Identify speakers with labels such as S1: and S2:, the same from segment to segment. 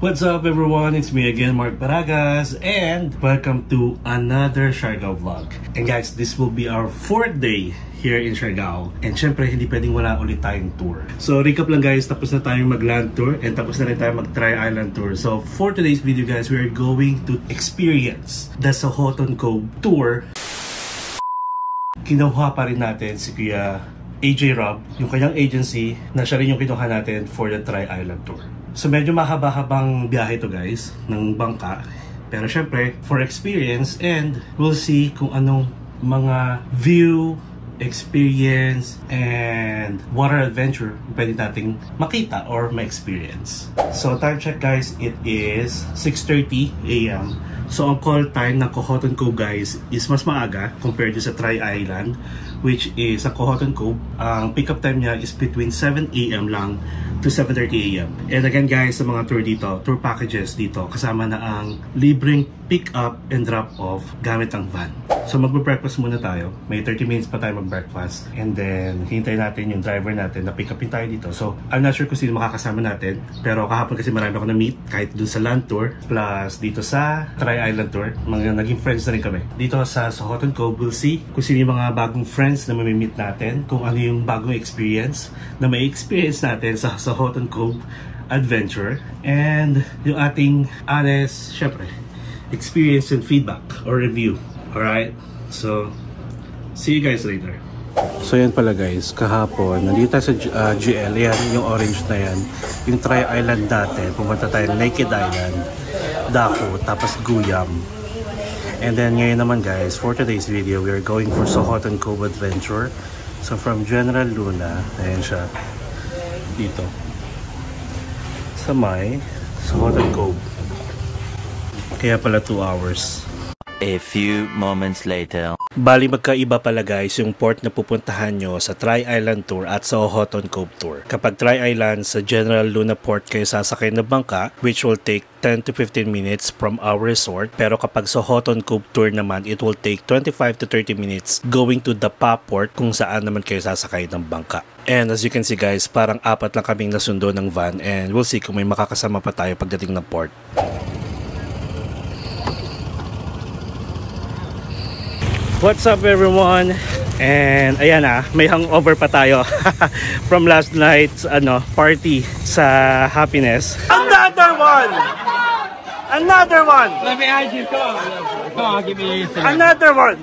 S1: What's up everyone? It's me again, Mark Baragas, and welcome to another Siargao vlog. And guys, this will be our 4th day here in Siargao. And syempre, hindi pwedeng wala ulit tayong tour. So recap lang guys, tapos na tayong mag-land tour and tapos na rin tayong mag-Tri-Island tour. So for today's video guys, we are going to experience the Sohoton Cove tour. Kinuha pa rin natin si Kuya AJ Rob, yung kanyang agency, na siya rin yung kinuha natin for the Tri-Island tour. So medyo mahaba-habang biyahe to guys, ng bangka. Pero syempre, for experience, and we'll see kung anong mga view, experience, and water adventure pwede nating makita or ma-experience. So time check guys, it is 6:30 AM. So ang call time ng Sohoton Cove guys is mas maaga compared to sa Tri-Island, which is sa Sohoton Cove, ang pick-up time niya is between 7 AM lang to 7:30 AM. And again guys, sa mga tour dito, tour packages dito, kasama na ang libreng pick-up and drop-off gamit ang van. So magbe-breakfast muna tayo. May 30 minutes pa tayo mag-breakfast. And then, hintayin natin yung driver natin na pick-upin tayo dito. So, I'm not sure kung sino makakasama natin. Pero kahapon kasi marami ako na-meet, kahit dun sa land tour, plus dito sa Tri-Island tour. Mga naging friends na rin kami. Dito sa Sohoton Cove, we'll see kung sino yung mga bagong friends na mamimit natin, kung ano yung bagong experience na may experience natin sa Sohoton Cove adventure, and yung ating honest, syempre, experience and feedback or review. Alright, so see you guys later. So yan pala guys, kahapon nandito tayo sa GL, yan yung orange na yan, yung Tri-Island dati. Pumunta tayo Naked Island, Daco, tapos Guyam. And then ngayon naman guys, for today's video, we are going for Sohoton Cove adventure. So from General Luna, ayan siya, dito sa may Sohoton Cove. Kaya pala 2 hours.
S2: A few moments later.
S1: Bali magkaiba pala guys yung port na pupuntahan nyo sa Tri-Island Tour at sa Sohoton Cove Tour. Kapag Tri-Island, sa General Luna Port kayo sasakay na bangka, which will take 10 to 15 minutes from our resort. Pero kapag sa Sohoton Cove Tour naman, it will take 25 to 30 minutes going to Dapa Port kung saan naman kayo sasakay ng bangka. And as you can see guys, parang 4 lang kaming nasundo ng van, and we'll see kung may makakasama pa tayo pagdating ng port. What's up everyone? And ayan may hangover pa tayo from last night's party sa Happiness. Another one! Another one!
S3: Let me ask you, come on, give me a
S1: another one!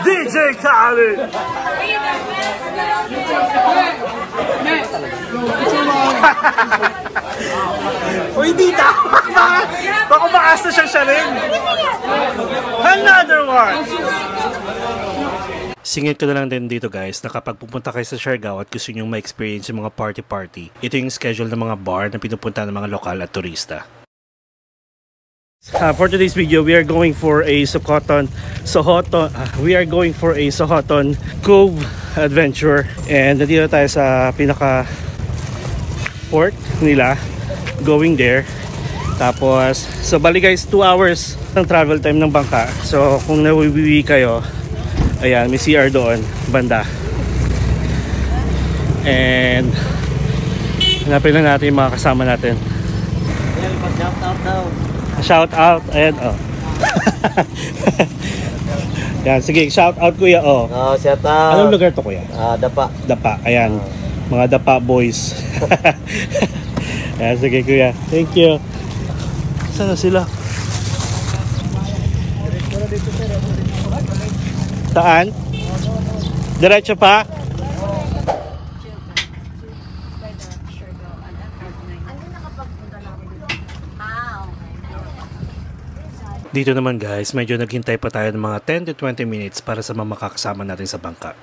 S1: DJ Khaled! Uy, di tama! Baka maas na siya rin! Another one! Singit ko na lang din dito guys na kapag pupunta kayo sa Siargao at gusto nyo ma-experience yung mga party-party, ito yung schedule ng mga bar na pinupunta ng mga lokal at turista. For today's video, we are going for a Sohoton Cove adventure, and nandito tayo sa pinaka port nila, going there. Tapos so bali guys, 2 hours ng travel time ng bangka. So kung nawiwiwi kayo, ayan, may CR doon banda, and hanapin lang natin yung mga kasama natin. Shout out, ayan, yan, sige, shout out kuya,
S3: shout out.
S1: Anong lugar to kuya?
S3: Dapa.
S1: Dapa, ayan, mga Dapa boys. Ayan, sige kuya, thank you. Saan na sila? Saan? Diretso pa? Dito naman guys, medyo naghintay pa tayo ng mga 10 to 20 minutes para sa mga makakasama natin sa bangka.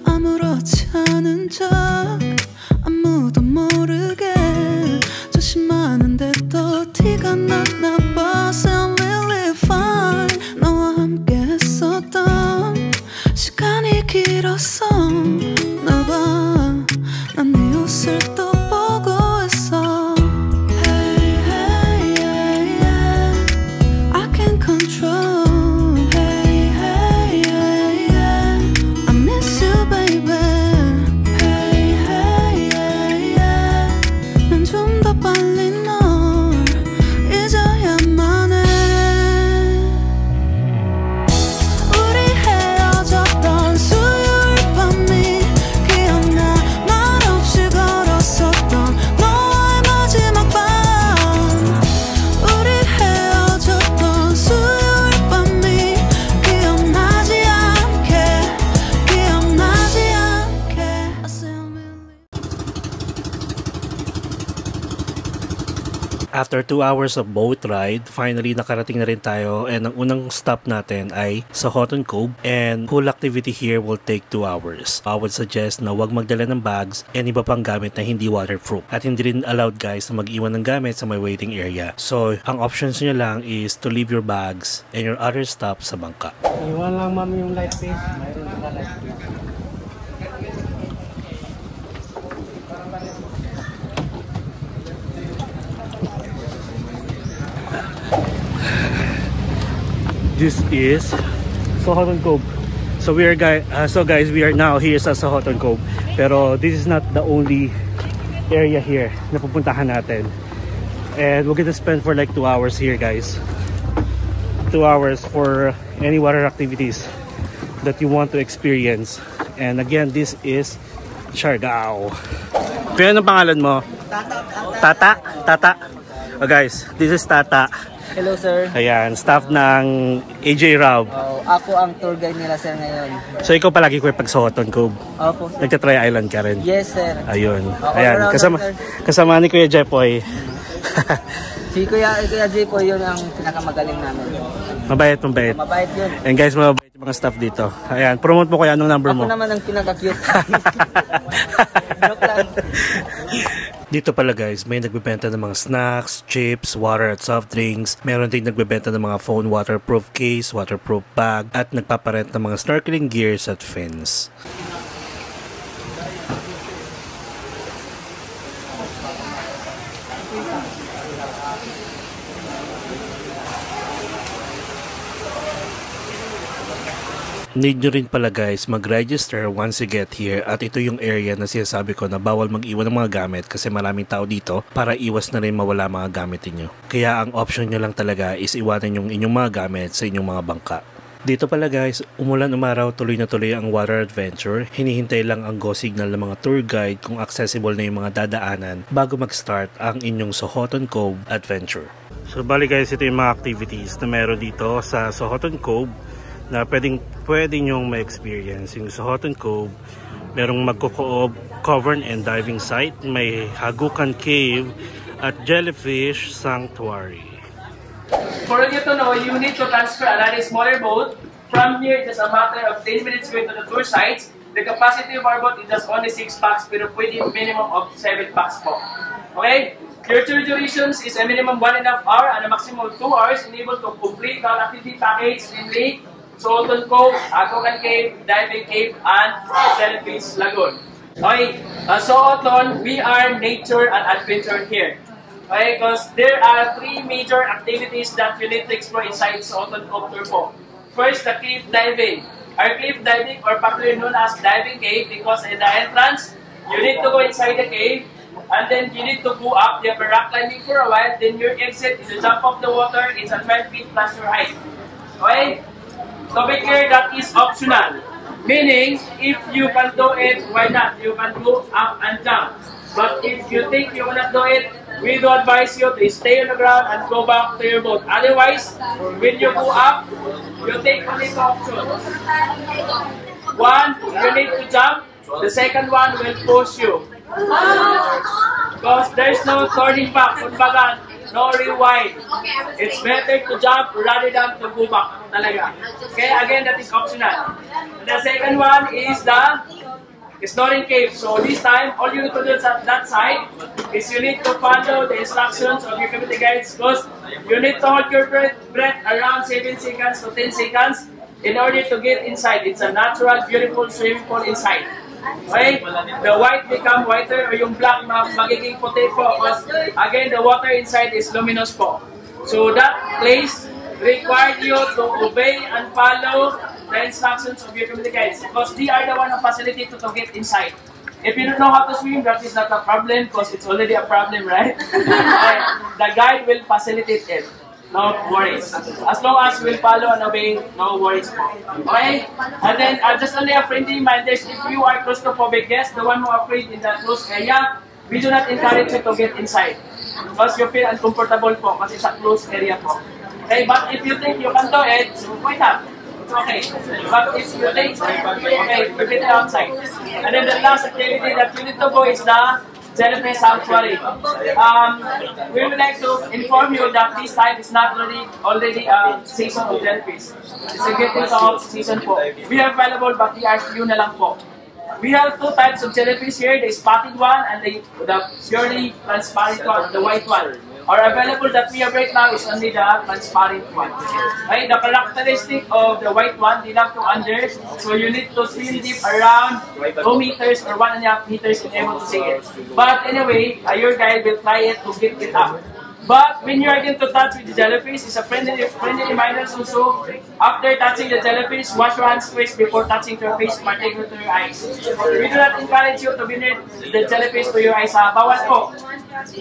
S4: 아무렇지 않은 척 아무도 모르게 시간 났나봐 Sound really fine 너와 함께 했었던 시간이 길었어 나봐 난 네 옷을 또 보고 있어 Hey hey yeah yeah I can't control Hey hey yeah yeah I miss you baby Hey hey yeah yeah 난 좀 더 빨리 널 잊어야만 해 우리 헤어졌던 수요일 밤이 기억나 말없이 걸었었던 너와의 마지막 밤 우리 헤어졌던 수요일 밤이 기억나지 않게 I still believe
S1: After 2 hours of boat ride, finally nakarating na rin tayo and ang unang stop natin ay sa Sohoton Cove and whole activity here will take 2 hours. I would suggest na huwag magdala ng bags and iba pang gamit na hindi waterproof at hindi rin allowed guys na mag-iwan ng gamit sa may waiting area. So, ang options nyo lang is to leave your bags and your other stuff sa bangka.
S3: Iwan lang ma'am yung light fish. Mayroon ka light fish.
S1: This is Sohoton Cove. So guys, we are now here sa Sohoton Cove. Pero this is not the only area here na pupuntahan natin. And we're gonna spend for like 2 hours here guys. 2 hours for any water activities that you want to experience. And again, this is Siargao. Kaya anong pangalan mo? Tata? Tata? Oh guys, this is Tata.
S5: Hello sir.
S1: Ayan, staff ng AJ Rob.
S5: Ako ang tour guide nila sir ngayon.
S1: So ikaw palagi ko pag Sohoton Cove.
S5: Opo sir.
S1: Nagka-try island ka rin.
S5: Yes sir.
S1: Ayun.
S5: All
S1: Ayan,
S5: around
S1: kasama ni Kuya Jepoy.
S5: Si Kuya J po yun ang pinakamagaling namin.
S1: Mabait.
S5: Mabait yun.
S1: And guys, mabait yung mga staff dito. Ayan, promote mo kuya, anong number mo?
S5: Ako naman ang pinaka-cute. Joke lang.
S1: Dito pala guys, may nagbebenta ng mga snacks, chips, water at soft drinks. Meron din nagbebenta ng mga phone waterproof case, waterproof bag, at nagpaparent ng mga snorkeling gears at fins. Need nyo rin pala guys mag-register once you get here at ito yung area na sinasabi ko na bawal mag-iwan ng mga gamit kasi maraming tao dito para iwas na rin mawala mga gamit niyo. Kaya ang option nyo lang talaga is iwanan yung inyong mga gamit sa inyong mga bangka. Dito pala guys, umulan umaraw tuloy na tuloy ang water adventure. Hinihintay lang ang go signal ng mga tour guide kung accessible na yung mga dadaanan bago mag-start ang inyong Sohoton Cove adventure. So bali guys, ito yung mga activities na meron dito sa Sohoton Cove na pwede nyong ma-experience. Yung Sohoton Cove, merong magkukoob cavern and diving site, may Hagukan Cave at Jellyfish Sanctuary.
S6: For you to know, you need to transfer another smaller boat. From here, just a matter of 10 minutes going to the tour sites. The capacity of our boat is just only 6 packs, pero pwede minimum of 7 packs po. Okay? Your tour durations is a minimum 1.5 hours and a maximum of 2 hours, enable to complete our activity package, namely Sohoton Cove, Hagukan Cave, Diving Cave, and Jellyfish Lagoon. Okay, Sohoton, we are nature and adventure here. Okay, because there are 3 major activities that you need to explore inside Sohoton Cove Tour po. First, the cliff diving. Our cliff diving, or popularly known as diving cave, because in the entrance, you need to go inside the cave, and then you need to go up. You have a rock climbing for a while, then your exit is a jump off the water. It's a 12 feet plus your height. Okay? To be clear, that is optional. Meaning, if you can do it, why not? You can go up and jump. But if you think you cannot do it, we do advise you to stay on the ground and go back to your boat. Otherwise, when you go up, you take only 2 options. One, you need to jump. The second one will push you. Because there's no turning back. Kumbaga, no rewind. It's better to jump rather than to go back. Talaga. Okay, again, that is optional. The second one is the Snoring Cave. So this time, all you need to do at that side is you need to follow the instructions of your community guides, because you need to hold your breath around 7 seconds to 10 seconds in order to get inside. It's a natural, beautiful swimming pool inside. Okay? The white become whiter, or yung black magiging puti po. Because again, the water inside is luminous po. So that place required you to obey and follow the instructions of your community guides, because they are the one who facilitate you to get inside. If you don't know how to swim, that is not a problem, because it's already a problem, right? The guide will facilitate it. No worries. As long as we'll follow and obey, no worries. Okay? And then, just only a friendly reminder, if you are claustrophobic guest, the one who are afraid in that closed area, we do not encourage you to get inside. Because you feel uncomfortable po, kasi it's a closed area po. Okay, but if you think you can do it, wait up. It's okay. But if you think, okay, keep it outside. And then the last activity that you need to go is the Jellyfish Sanctuary. We would like to inform you that this time is not already season of jellyfish. It's a getting off season po. We have available, but we are few na lang po. We have 2 types of jellyfish here, the spotted one and the purely transparent one, the white one. Our available that we have right now is only the transparent one. Okay, the characteristic of the white one, they love to under, so you need to swim deep around 2 meters or 1.5 meters in able to see it. But anyway, your guide will try it to get it up. But when you are going to touch with the jellyfish, it's a friendly reminder also. After touching the jellyfish, wash your hands first before touching your face, particularly to your eyes. We do not encourage you to be near the jellyfish to your eyes. Bawal po.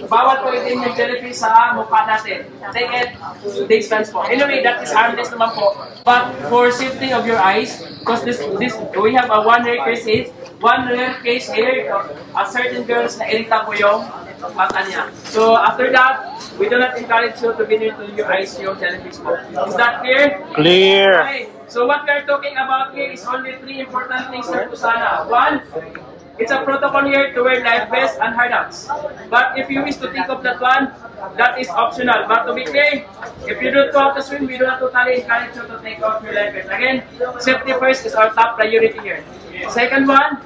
S6: Bawal po itin yung jellyfish sa mukha natin. Take it distance po. Anyway, that is harmless naman po. But for safety of your eyes, because this we have a one rare case here, a certain girls na irita po yung mata niya. So after that, we do not encourage you to be near to your eyes, yung jellyfish po. Is that clear?
S7: Clear.
S6: Okay. So what we are talking about here is only 3 important things na po sana. 1, it's a protocol here to wear life vest and hard hats. But if you wish to think of that one, that is optional. But to be clear, if you don't know how to swim, we do not totally encourage you to take off your life vest. Again, safety first is our top priority here. Second one,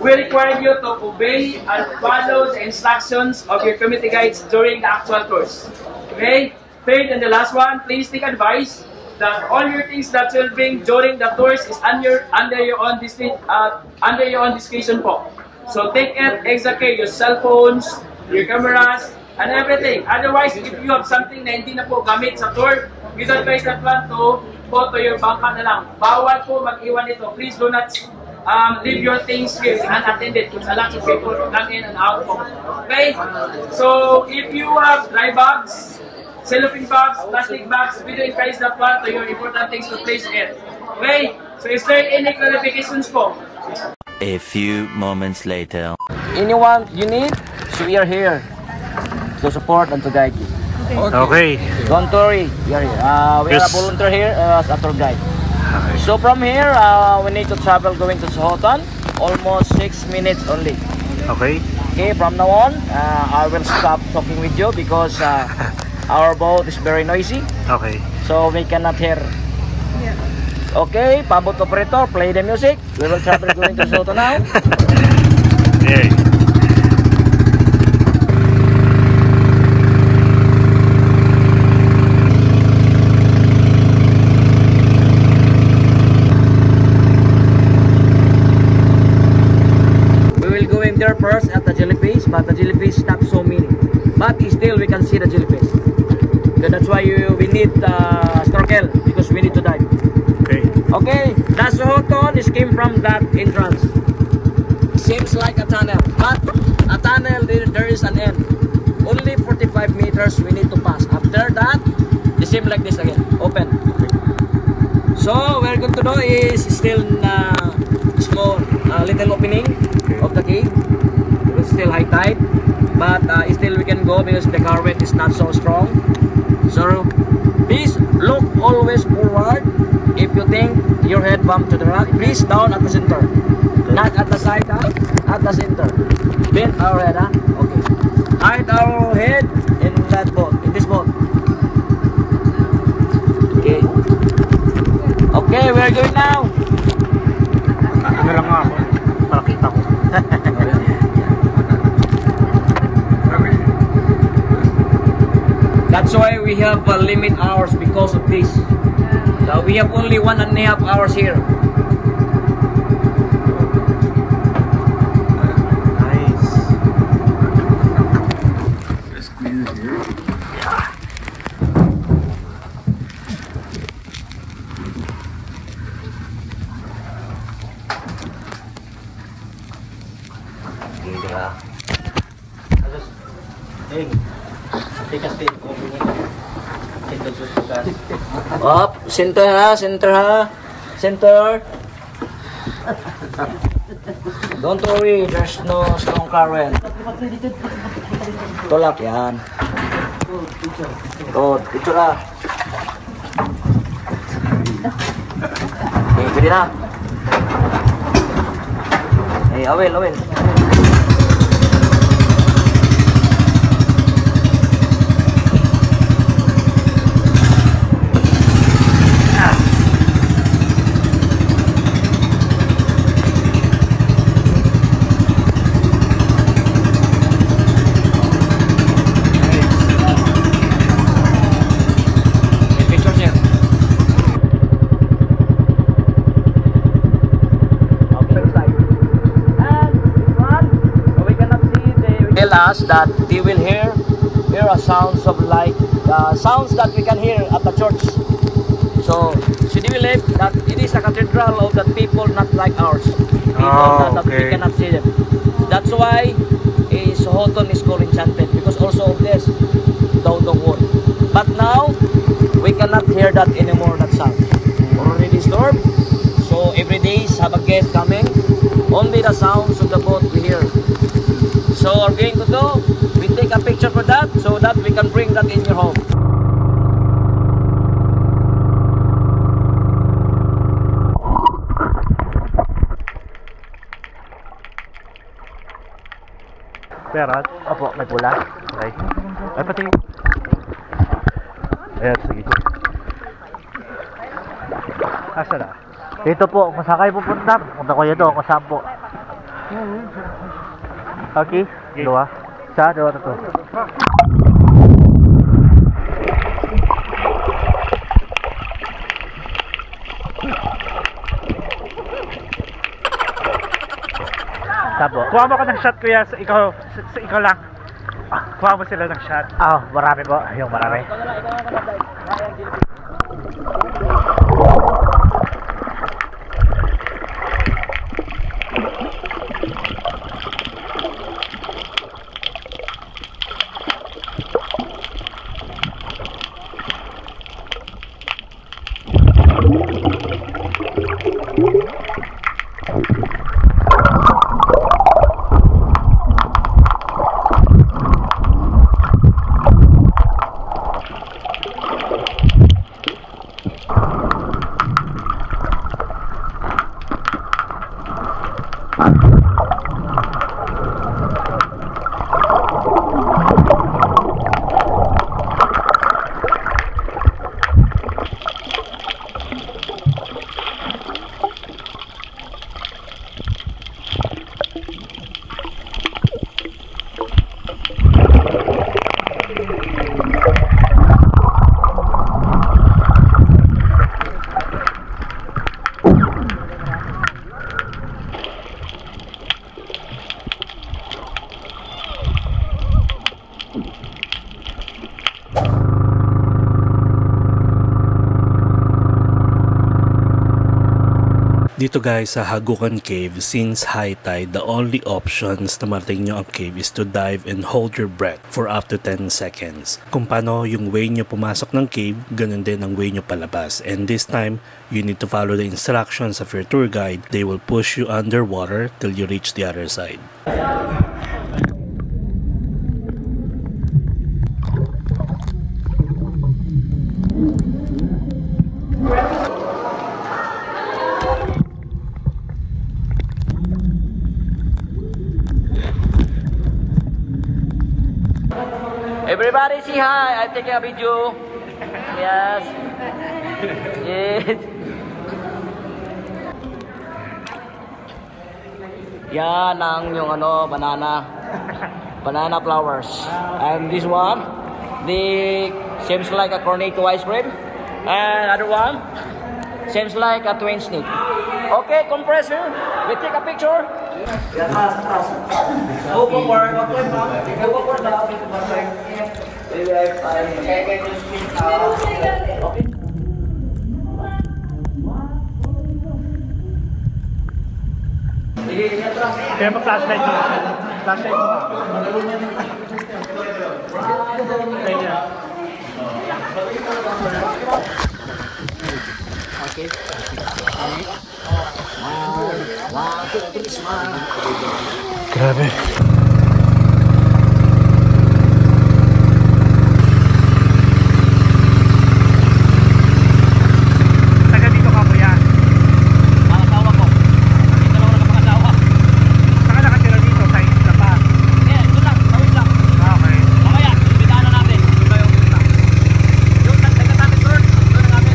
S6: we require you to obey and follow the instructions of your community guides during the actual tours. Okay? Third and the last one, please take advice that all your things that you'll bring during the tours is under your own discretion po. So take it extra care, your cell phones, your cameras, and everything. Otherwise, if you have something na hindi na po gamit sa tour, we don't advise that one to go to your bangka na lang. Bawal po mag-iwan ito. Please do not leave your things here unattended, because a lot of people come in and out po. Okay? So if you have dry bags, cellophane bags, plastic bags, we do encourage that one to your important things to place in. Okay? So is there any clarifications po?
S2: A few moments later.
S5: Anyone you need, so we are here to support and to guide you.
S7: Okay.
S5: Don't worry, we are here. We are a volunteer here as a tour guide.
S7: Okay.
S5: So from here, we need to travel going to Sohoton, almost 6 minutes only.
S7: Okay.
S5: Okay, from now on, I will stop talking with you because our boat is very noisy.
S7: Okay.
S5: So we cannot hear. Okay, Pabot operator, play the music. We will travel going to Sohoton now.
S7: Yay.
S5: There first at the jellyfish, but the jellyfish not so many. But still we can see the jellyfish. So that's why we need snorkel, because we need to dive.
S7: Okay.
S5: Okay, the Sohoton is came from that entrance. Seems like a tunnel, but a tunnel there is an end. Only 45 meters we need to pass. After that, it seems like this again, open. So we're going to do is still small little opening of the cave. It's still high tide, but still we can go because the current is not so strong. So please look always forward. If you think your head bump to the rock, please down at the center, not at the side, at the center. Bend our head, okay. Hide our head in that boat, in this boat. Okay. Okay, we're going now.
S7: Ano lang nga ako, para kita ko.
S5: That's why we have limit hours because of this. So we have only 1.5 hours here.
S1: Nice.
S5: Up, center ha, center ha, center. Don't worry, there's no strong current. Tulak yan. Good, picture ha. Okay, pwede na. Hey, awel, awel. Us that they will hear a sounds of like sounds that we can hear at the church. So they believe that it is a cathedral of the people not like ours. People that we cannot see them. That's why Sohoton is called enchanted, because also of this down the wall. But now we cannot hear that anymore, that sound. Already disturbed. So every day have a guest coming. Only the sounds of the boat we hear. So we're going to do, we take a picture for that so that we can bring that in your home.
S7: Perat?
S5: Opo, may pula.
S7: Okay. Ay, pati. Ayan, sige. Asa na?
S5: Dito po, kung saan kayo pupunta, punta ko yun doon, kung saan po. Okay, dua. Isa, dua, tatlo.
S7: Tabo. Kuha mo ko ng shot, kuya. Ikaw lang. Kuha mo sila ng shot.
S5: Marami po. Yung marami.
S1: Dito guys sa Hagukan Cave, since high tide, the only options na marating nyo ang cave is to dive and hold your breath for up to 10 seconds. Kung paano yung way nyo pumasok ng cave, ganun din ang way nyo palabas. And this time, you need to follow the instructions of your tour guide. They will push you underwater till you reach the other side.
S5: Everybody say hi. I'm taking a video. Yes. Yes. Yan ang yung banana flowers. And this one, the seems like a cornetto ice cream. And other one seems like a twin snake. Okay, compressor. We take a picture.
S7: Kaya pa flashlight mo. Flashlight mo.
S5: Okay.
S7: Grabe. Taga dito ka kuya?
S5: Asawa ko. Dito lang ako nakapangasawa.
S7: Saka nakatira dito sa isla pa?
S5: Ito lang, tawid lang.
S7: Okay.
S5: Mamaya, ibigyan na natin. Ito ba yung una? Yung nagtagatapit turn, ito na namin.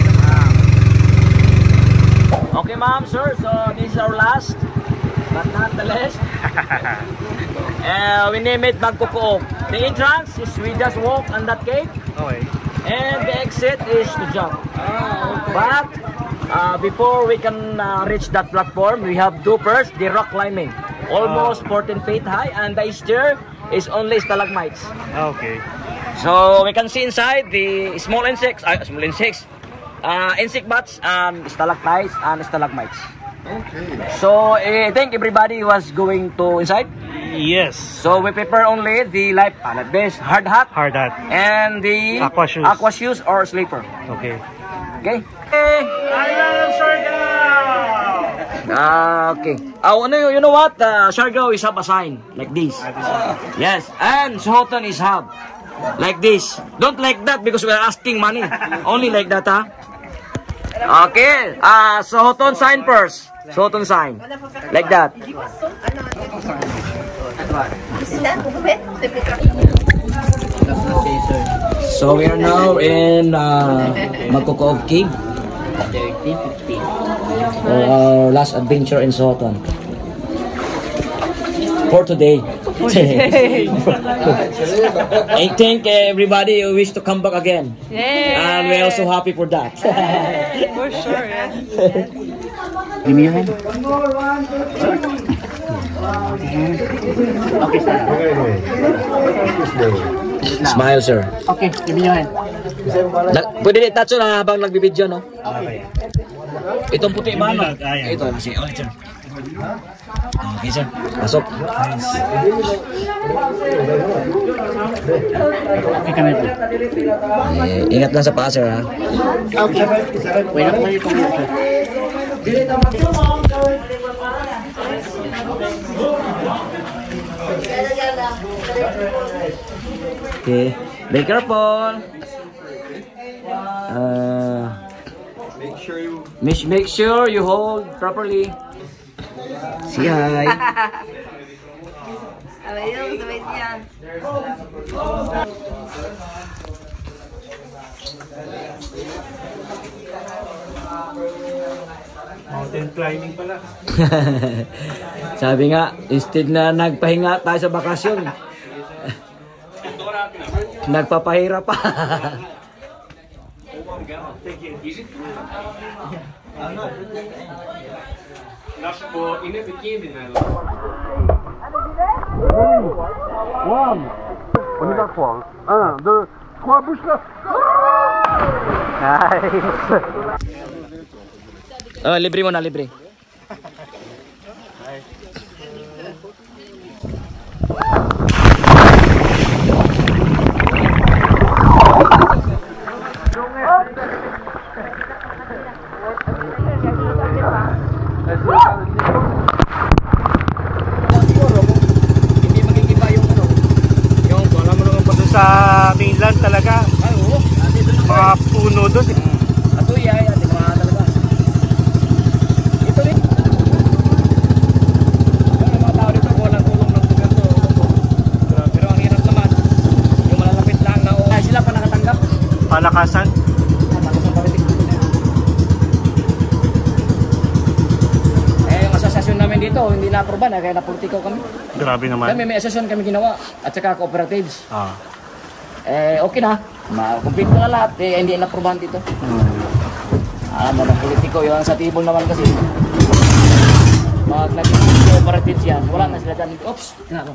S5: Okay ma'am, sir, so this is our last, but not the least. We name it Bagkukuog. The entrance is we just walk on that cave,
S7: Okay.
S5: and the exit is to jump. But before we can reach that platform, we have to first the rock climbing, almost 14 feet high, and the stair is only stalagmites.
S7: Okay.
S5: So we can see inside the small insects, insect bats and stalactites and stalagmites.
S8: Okay.
S5: So I think everybody was going to inside.
S7: Yes.
S5: So we prepare only the life vest, hard hat,
S7: Hard hat.
S5: and the
S7: Aqua shoes.
S5: aqua shoes or sleeper.
S7: Okay.
S5: Okay.
S7: Island of Siargao!
S5: Okay. You know what? Siargao is have a sign like this. Yes, and Sohoton is have like this. Don't like that because we are asking money. Only like that, huh? Okay. Sohoton sign first. Sohoton sign. Like that. So we are now in Magkukuog Cave. Our last adventure in Sohoton. For today. I think everybody wish to come back again. And we're also happy for that.
S9: For sure, yeah.
S3: Give me your hand. Okay, sir.
S5: Smile, sir.
S3: Okay, give me your hand.
S5: Pwede din touch na habang nagbibideo, no?
S3: Okay.
S5: Itong puti ba, no?
S7: Ayan.
S5: Ito, si sir. Okay, sir. Pasok.
S3: Okay, kami po.
S5: Ingat lang sa paa, sir, ha?
S3: Okay. Wait up, wait up, sir.
S5: Okay. Be careful. Make sure you hold properly. Say hi.
S1: Mountain climbing pala.
S5: Sabi nga, instead na nagpahinga tayo sa bakasyon, nagpapahirap pa.
S8: On y va trois. 1, 2, 3, bouge là.
S5: Oh, libre mo na, libre. Hindi magigiba yung ano. Yung alam mo naman pa doon
S7: Sa mainland talaga. Mga puno doon.
S5: Ato iya, di ba talaga. Ito rin. Yung mga tao dito, walang tulong ng gobyerno. Pero ang hirap naman, yung malalapit lang na sila pa nakatanggap.
S7: Palakasan.
S5: Yung asosasyon namin dito, hindi na-aproban, kaya na-politiko kami.
S7: Grabe naman.
S5: Kami may asosasyon kami ginawa, at saka cooperatives. okay na. Complete na lahat. Hindi na probahan dito. Alam mo ng politiko, yung sa table naman kasi. Pag naging operative yan, wala na sila dyan. Oops! Tingnan mo.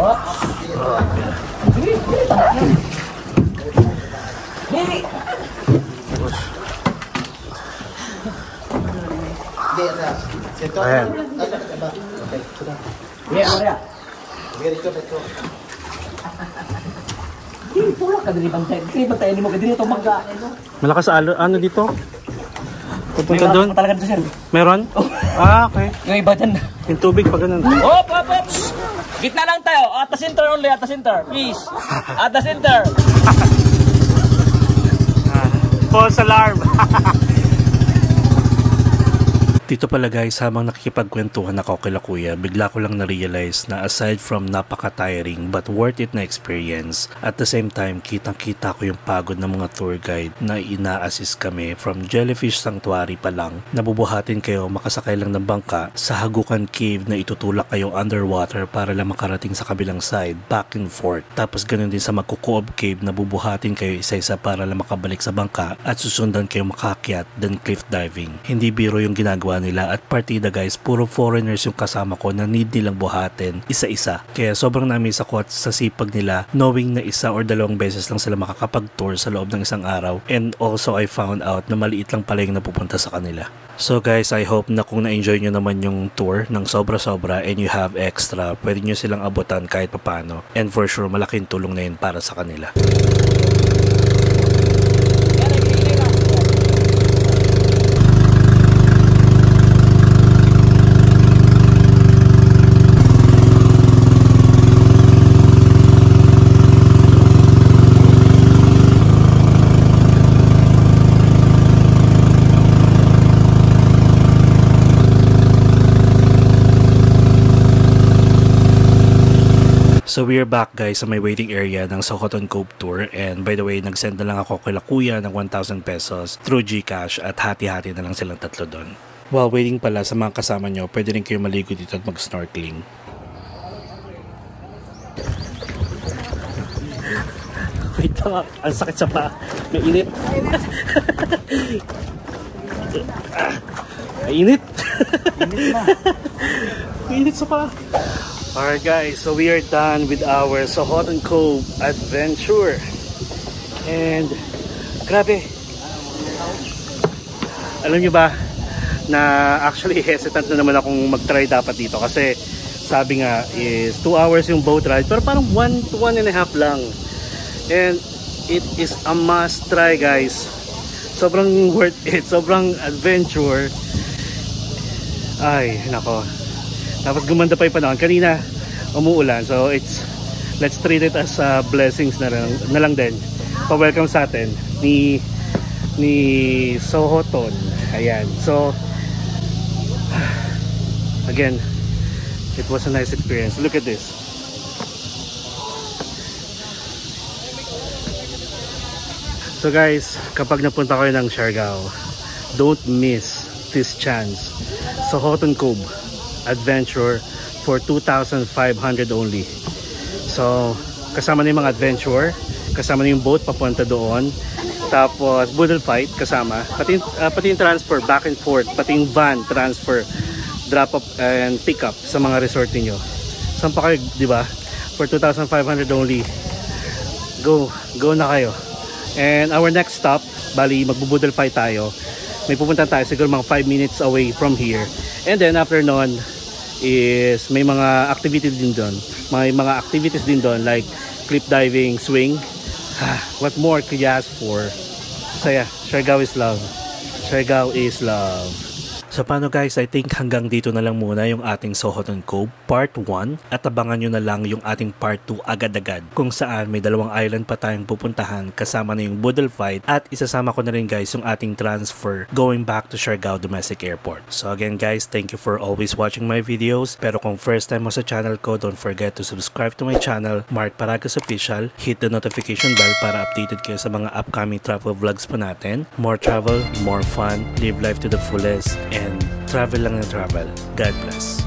S5: Oh! Dili!
S1: Ayan.
S5: Maria. Hindi, tulak ka din bantay. Hindi bantay, hindi mo kadiri itong mangga.
S1: Malakas ano dito? Pupunta
S5: May
S1: doon?
S5: talaga dito, sir.
S1: Meron? Okay.
S5: Yung iba dyan.
S1: Yung tubig pa ganun.
S5: Op! Gitna lang tayo. At the center only, at the center. Please. At the center.
S1: False alarm. Dito pala guys, habang nakikipagkwentuhan ako kila kuya, bigla ko lang na-realize na aside from napaka-tiring but worth it na experience, at the same time, kitang-kita ko yung pagod ng mga tour guide na ina-assist kami from Jellyfish Sanctuary pa lang. Nabubuhatin kayo makasakay lang ng bangka sa Hagukan Cave na itutulak kayo underwater para lang makarating sa kabilang side, back and forth. Tapos ganun din sa Magkukuob Cave na bubuhatin kayo isa-isa para lang makabalik sa bangka at susundan kayo makakyat, then cliff diving. Hindi biro yung ginagawa nila at partida guys, puro foreigners yung kasama ko na need nilang buhatin isa-isa. Kaya sobrang na-miss ako at sa sipag nila knowing na isa or dalawang beses lang sila makakapag-tour sa loob ng isang araw, and also I found out na maliit lang pala yung napupunta sa kanila. So guys, I hope na kung na-enjoy nyo naman yung tour ng sobra-sobra and you have extra, pwede nyo silang abutan kahit papano, and for sure malaking tulong na yun para sa kanila. So we're back guys sa may waiting area ng Sohoton Cove Tour, and by the way, nag-send na lang ako kila kuya ng 1,000 pesos through GCash at hati-hati na lang silang tatlo doon. While waiting pala sa mga kasama nyo, pwede rin kayo maligo dito at mag-snorkeling. Wait lang, ang sakit sa paa. May init. May init. May init sa paa. Alright guys, so we are done with our Sohoton Cove adventure. And grabe. Alam nyo ba na actually hesitant na naman akong mag-try dapat dito kasi sabi nga is 2 hours yung boat ride, pero parang 1 to 1.5 lang. And it is a must try guys. Sobrang worth it, sobrang adventure. Ay, nako. Tapos gumanda pa yung panahon. Kanina umuulan, so let's treat it as blessings na lang din. Pa-welcome sa atin ni Sohoton. Ayan. So again, it was a nice experience. Look at this. So guys, kapag napunta kayo ng Siargao, don't miss this chance. Sohoton Cove adventure for 2,500 only. So kasama na yung mga adventure, kasama na yung boat papunta doon, tapos boodle fight kasama, pati yung transfer back and forth, pati yung van transfer, drop up and pick up sa mga resort niyo. Saan pa kayo, di ba? For 2,500 only, go na kayo. And our next stop, bali magbo-boodle fight tayo. May pupunta tayo siguro mga 5 minutes away from here. And then after nun is may mga activities din doon. May mga activities din doon like cliff diving, swing. What more could you ask for? Saya, Siargao is love. Siargao is love. So paano guys, I think hanggang dito na lang muna yung ating Sohoton Cove Part 1 at abangan nyo na lang yung ating Part 2 agad-agad kung saan may 2 island pa tayong pupuntahan kasama na yung boodle fight at isasama ko na rin guys yung ating transfer going back to Siargao Domestic Airport. So again guys, thank you for always watching my videos, pero kung first time mo sa channel ko, don't forget to subscribe to my channel, Mark Paragas Official, hit the notification bell para updated kayo sa mga upcoming travel vlogs po natin. More travel, more fun, live life to the fullest, and travel lang ng travel. God bless.